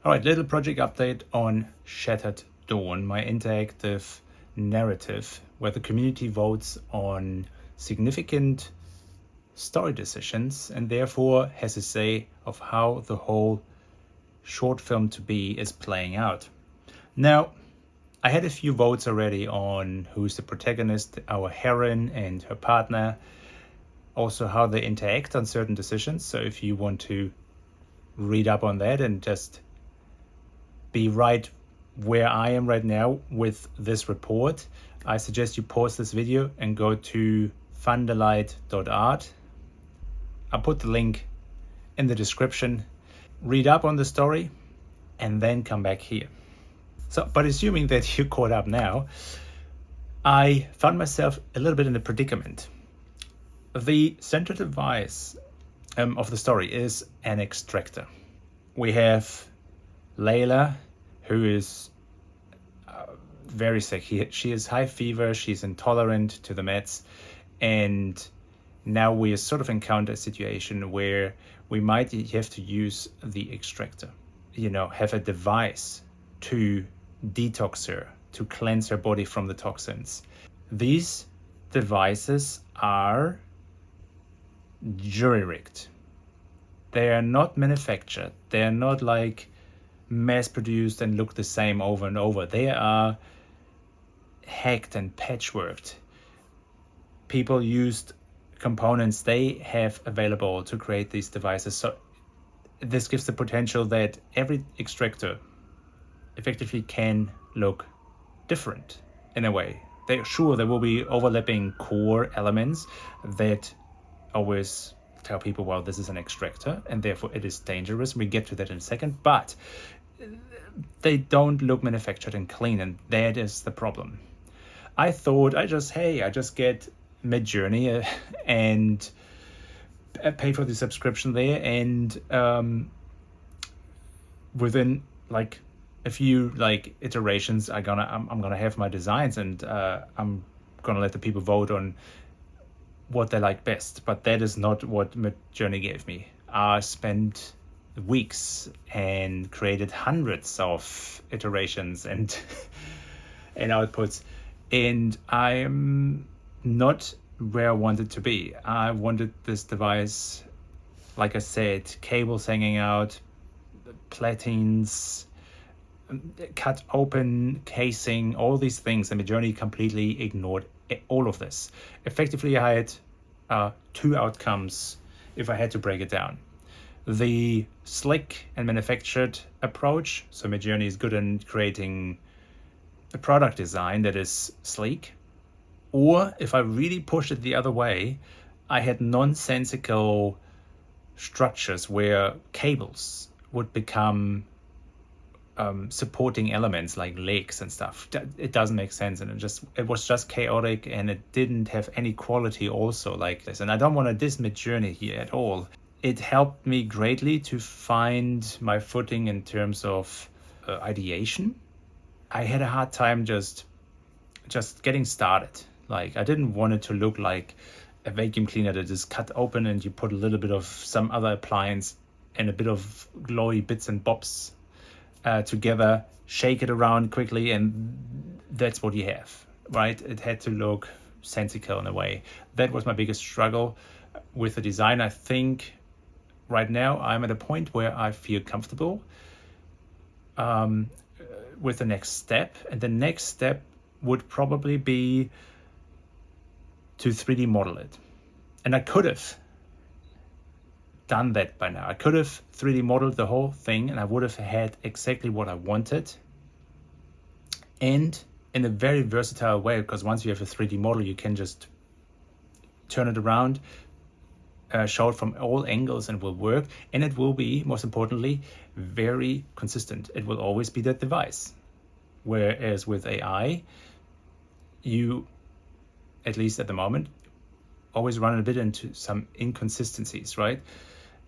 All right, little project update on Shattered Dawn, my interactive narrative where the community votes on significant story decisions and therefore has a say of how the whole short film to be is playing out. Now, I had a few votes already on who's the protagonist, our heroine and her partner, also how they interact on certain decisions. So if you want to read up on that and just be right where I am right now with this report, I suggest you pause this video and go to fundalight.art. I'll put the link in the description. Read up on the story and then come back here. But assuming that you're caught up now, I found myself a little bit in a predicament. The central device of the story is an extractor. We have Layla, who is very sick. She has high fever, she's intolerant to the meds, and now we sort of encounter a situation where we might have to use the extractor. Have a device to detox her, to cleanse her body from the toxins. These devices are jury-rigged. They are not manufactured. They are not like mass-produced and look the same over and over. They are hacked and patchworked. People used components they have available to create these devices. So this gives the potential that every extractor effectively can look different in a way. There will be overlapping core elements that always tell people, well, this is an extractor and therefore it is dangerous. We get to that in a second, but they don't look manufactured and clean, and that is the problem. I thought I just get MidJourney and pay for the subscription there, and within like a few iterations I'm gonna have my designs, and I'm gonna let the people vote on what they like best. But that is not what MidJourney gave me. I spent weeks and created hundreds of iterations and outputs, and I'm not where I wanted to be. I wanted this device, like I said, cables hanging out, platines, cut open casing, all these things, and MidJourney completely ignored all of this. Effectively, I had two outcomes if I had to break it down. The slick and manufactured approach, so MidJourney is good in creating a product design that is sleek, or if I really pushed it the other way, I had nonsensical structures where cables would become supporting elements like legs and stuff. It doesn't make sense, and it was just chaotic, and it didn't have any quality also like this. And I don't want to diss MidJourney here at all. It helped me greatly to find my footing in terms of ideation. I had a hard time just getting started. Like, I didn't want it to look like a vacuum cleaner that is cut open and you put a little bit of some other appliance and a bit of glowy bits and bobs together, shake it around quickly, and that's what you have, right? It had to look sensical in a way. That was my biggest struggle with the design. I think right now I'm at a point where I feel comfortable with the next step, and the next step would probably be to 3D model it. And I could have done that by now. I could have 3D modeled the whole thing, and I would have had exactly what I wanted, and in a very versatile way, because once you have a 3D model, you can just turn it around, show it from all angles, and it will work. And it will be, most importantly, very consistent. It will always be that device. Whereas with AI, you, at least at the moment, always run a bit into some inconsistencies, right?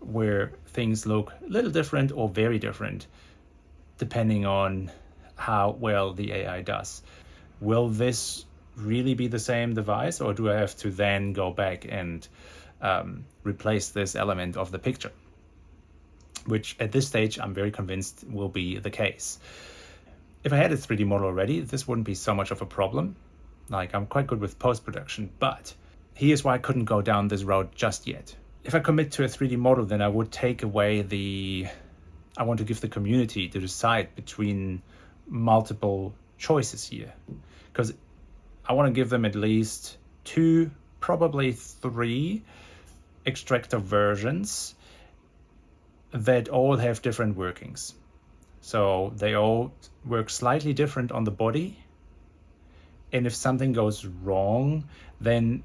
Where things look a little different or very different, depending on how well the AI does. Will this really be the same device, or do I have to then go back and replace this element of the picture? which at this stage I'm very convinced will be the case. If I had a 3D model already, this wouldn't be so much of a problem. Like, I'm quite good with post-production, but here's why I couldn't go down this route just yet. If I commit to a 3D model, then I would take away I want to give the community to decide between multiple choices here. Because I want to give them at least 2, probably 3 extractor versions that all have different workings. So they all work slightly different on the body. And if something goes wrong, then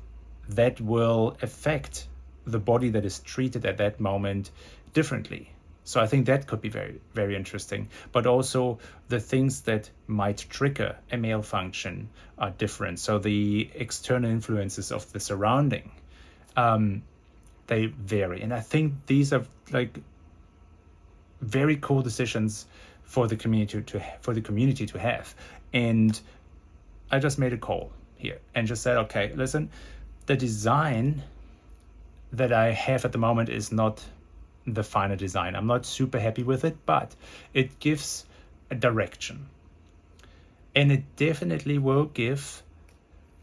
that will affect the body that is treated at that moment differently. So I think that could be very, very interesting. But also the things that might trigger a malfunction are different. So the external influences of the surrounding, they vary. And I think these are like very cool decisions for the community to have. And I just made a call here and just said, okay, listen, the design that I have at the moment is not the final design. I'm not super happy with it, but it gives a direction. And it definitely will give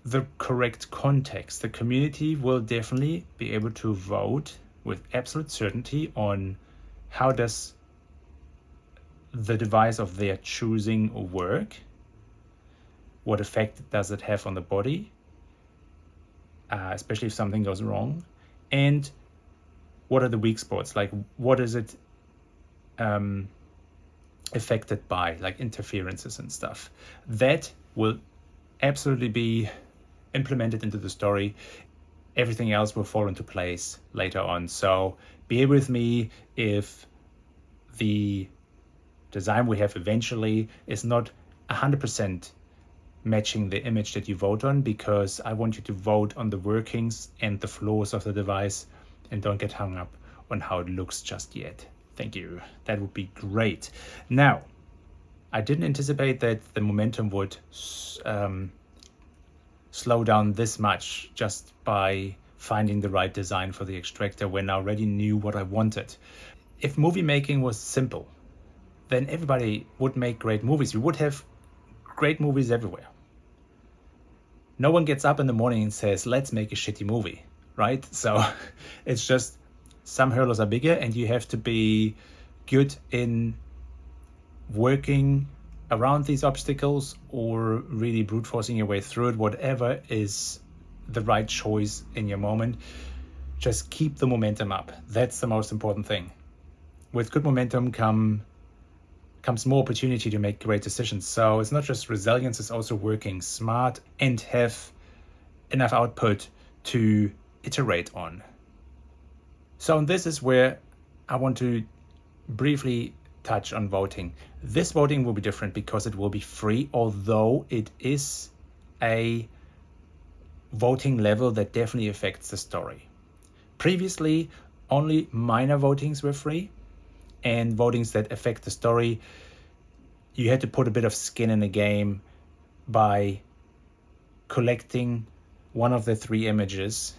the correct context. The community will definitely be able to vote with absolute certainty on how does the device of their choosing work, what effect does it have on the body, especially if something goes wrong, and what are the weak spots, like what is it affected by, like interferences and stuff. That will absolutely be implemented into the story. Everything else will fall into place later on. So bear with me if the design we have eventually is not 100% matching the image that you vote on, because I want you to vote on the workings and the flaws of the device and don't get hung up on how it looks just yet. Thank you. That would be great. Now, I didn't anticipate that the momentum would slow down this much just by finding the right design for the extractor when I already knew what I wanted. If movie making was simple, then everybody would make great movies. We would have great movies everywhere. No one gets up in the morning and says, let's make a shitty movie, right? So it's just some hurdles are bigger and you have to be good in working around these obstacles or really brute forcing your way through it, whatever is the right choice in your moment. Just keep the momentum up. That's the most important thing. With good momentum comes more opportunity to make great decisions. So it's not just resilience, it's also working smart and have enough output to iterate on. So this is where I want to briefly touch on voting. This voting will be different because it will be free, although it is a voting level that definitely affects the story. Previously, only minor votings were free, and votings that affect the story, you had to put a bit of skin in the game by collecting one of the 3 images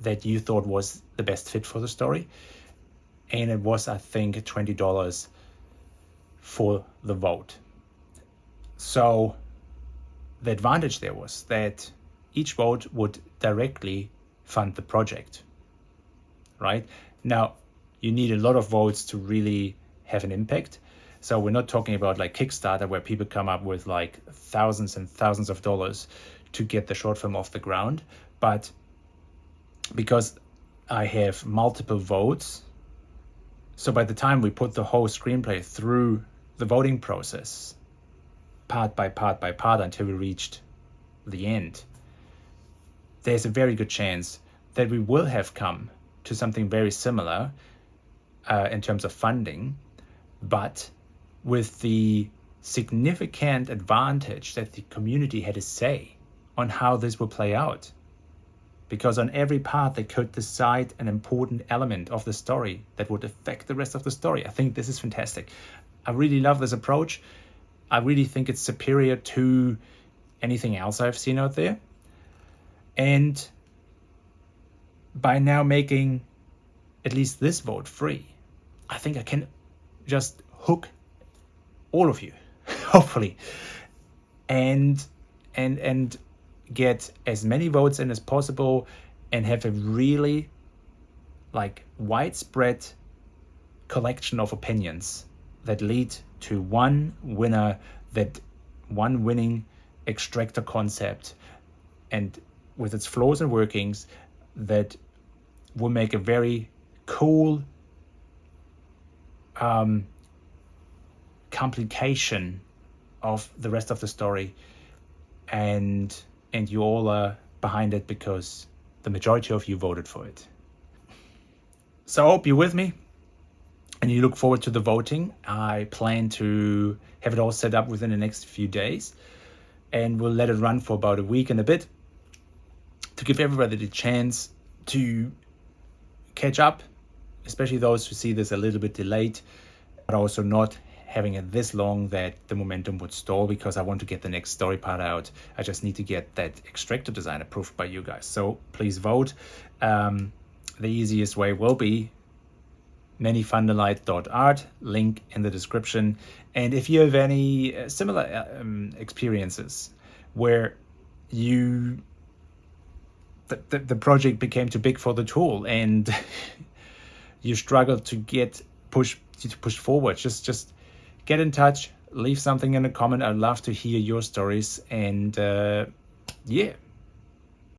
that you thought was the best fit for the story. And it was, I think, $20 for the vote. So the advantage there was that each vote would directly fund the project, right? Now, you need a lot of votes to really have an impact. So we're not talking about like Kickstarter where people come up with like thousands and thousands of dollars to get the short film off the ground. But because I have multiple votes, so by the time we put the whole screenplay through the voting process, part by part by part until we reached the end, there's a very good chance that we will have come to something very similar in terms of funding, but with the significant advantage that the community had a say on how this will play out. Because on every part they could decide an important element of the story that would affect the rest of the story. I think this is fantastic. I really love this approach. I really think it's superior to anything else I've seen out there. And by now making at least this vote free, I think I can just hook all of you, hopefully, and get as many votes in as possible, and have a really like widespread collection of opinions that lead to one winner, that one winning extractor concept, and with its flaws and workings, that will make a very cool complication of the rest of the story, and you all are behind it because the majority of you voted for it. So I hope you're with me and you look forward to the voting. I plan to have it all set up within the next few days, and we'll let it run for about a week and a bit to give everybody the chance to catch up, especially those who see this a little bit delayed, but also not having it this long that the momentum would stall, because I want to get the next story part out. I just need to get that extractor design approved by you guys. So please vote. The easiest way will be manyfundelite.art, link in the description. And if you have any similar experiences where the project became too big for the tool and you struggled to push forward, just get in touch, leave something in a comment. I'd love to hear your stories, and